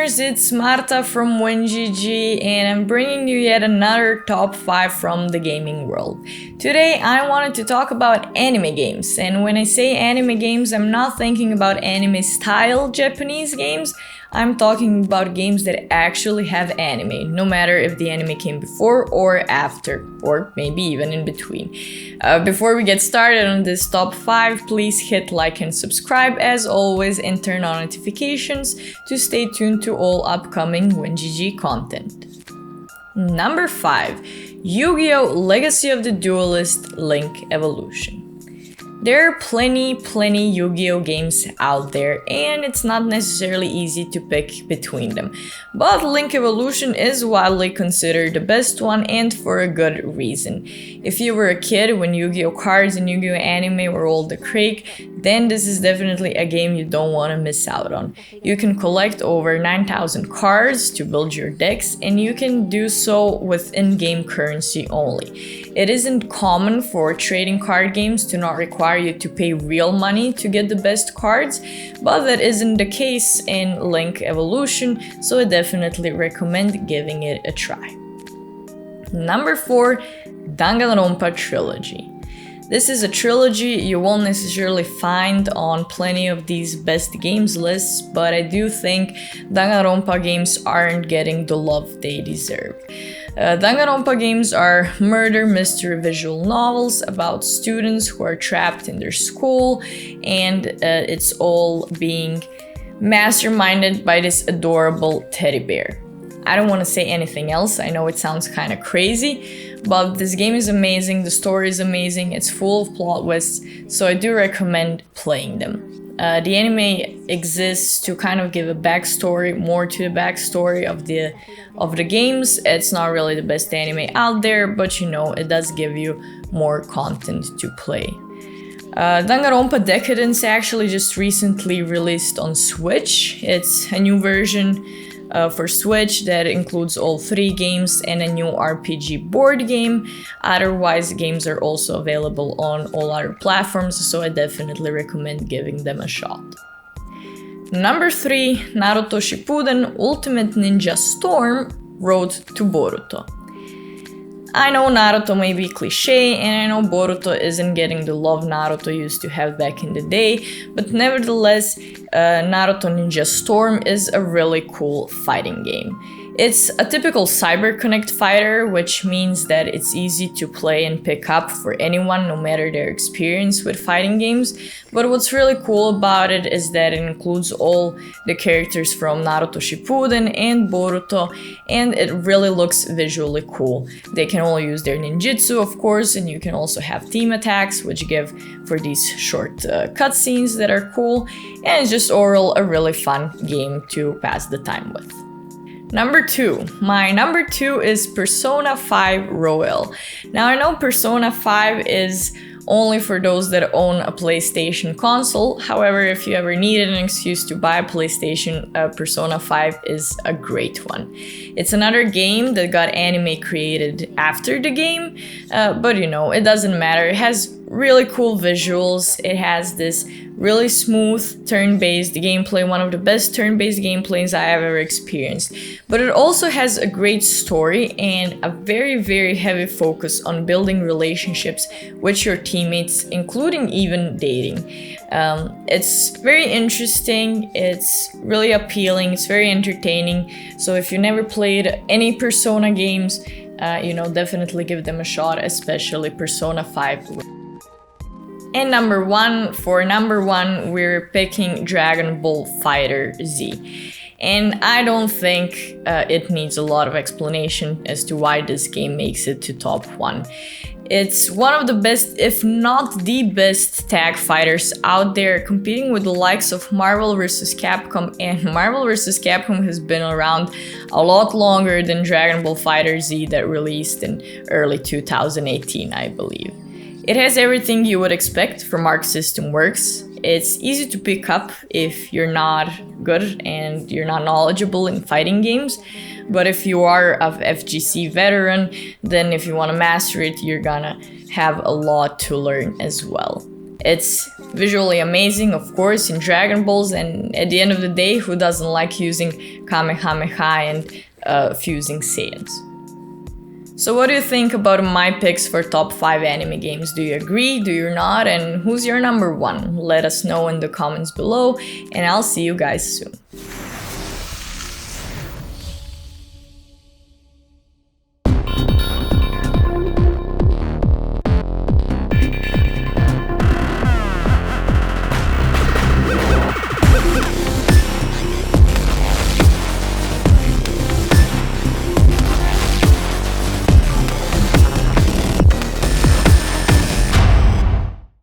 listeners, it's Marta from YuGiOh and I'm bringing you yet another top 5 from the gaming world. Today I wanted to talk about anime games, and when I say anime games, I'm not thinking about anime style Japanese games. I'm talking about games that actually have anime, no matter if the anime came before or after, or maybe even in between. Before we get started on this top 5, please hit like and subscribe as always and turn on notifications to stay tuned to all upcoming YuGiOh content. Number 5. YuGiOh Legacy of the Duelist Link Evolution. There are plenty YuGiOh games out there, and it's not necessarily easy to pick between them. But Link Evolution is widely considered the best one, and for a good reason. If you were a kid when Yu-Gi-Oh cards and Yu-Gi-Oh anime were all the craze, then this is definitely a game you don't want to miss out on. You can collect over 9,000 cards to build your decks, and you can do so with in-game currency only. It isn't common for trading card games to not require you to pay real money to get the best cards, but that isn't the case in Link Evolution, so I definitely recommend giving it a try. Number 4. Danganronpa Trilogy. This is a trilogy you won't necessarily find on plenty of these best games lists, but I do think Danganronpa games aren't getting the love they deserve. Danganronpa games are murder mystery visual novels about students who are trapped in their school, and it's all being masterminded by this adorable teddy bear. I don't want to say anything else, I know it sounds kind of crazy, but this game is amazing, the story is amazing, it's full of plot twists, so I do recommend playing them. The anime exists to kind of give a backstory, more to the backstory of the games. It's not really the best anime out there, but you know, it does give you more content to play. Danganronpa Decadence actually just recently released on Switch. It's a new version for Switch that includes all 3 games and a new RPG board game. Otherwise, games are also available on all other platforms, so I definitely recommend giving them a shot. Number 3. Naruto Shippuden Ultimate Ninja Storm Road to Boruto. I know Naruto may be cliche, and I know Boruto isn't getting the love Naruto used to have back in the day, but nevertheless, Naruto Ninja Storm is a really cool fighting game. It's a typical CyberConnect fighter, which means that it's easy to play and pick up for anyone, no matter their experience with fighting games. But what's really cool about it is that it includes all the characters from Naruto Shippuden and Boruto, and it really looks visually cool. They can all use their ninjutsu, of course, and you can also have team attacks, which give for these short cutscenes that are cool, and it's just overall a really fun game to pass the time with. Number 2. My number 2 is Persona 5 Royal. Now I know Persona 5 is only for those that own a PlayStation console. However, if you ever needed an excuse to buy a PlayStation, Persona 5 is a great one. It's another game that got anime created after the game, but you know, it doesn't matter. It has really cool visuals. It has this really smooth turn-based gameplay, one of the best turn-based gameplays I have ever experienced. But it also has a great story and a very heavy focus on building relationships with your teammates, including even dating. It's very interesting, it's really appealing, it's very entertaining. So if you never played any Persona games, definitely give them a shot, especially Persona 5. And number 1, we're picking Dragon Ball FighterZ. And I don't think it needs a lot of explanation as to why this game makes it to top 1. It's one of the best, if not the best, tag fighters out there, competing with the likes of Marvel vs. Capcom, and Marvel vs. Capcom has been around a lot longer than Dragon Ball FighterZ that released in early 2018, I believe. It has everything you would expect from Arc System Works. It's easy to pick up if you're not good and you're not knowledgeable in fighting games, but if you are a FGC veteran, then if you want to master it, you're gonna have a lot to learn as well. It's visually amazing, of course, in Dragon Balls, and at the end of the day, who doesn't like using Kamehameha and fusing Saiyans? So what do you think about my picks for top 5 anime games? Do you agree? Do you not? And who's your number 1? Let us know in the comments below, and I'll see you guys soon.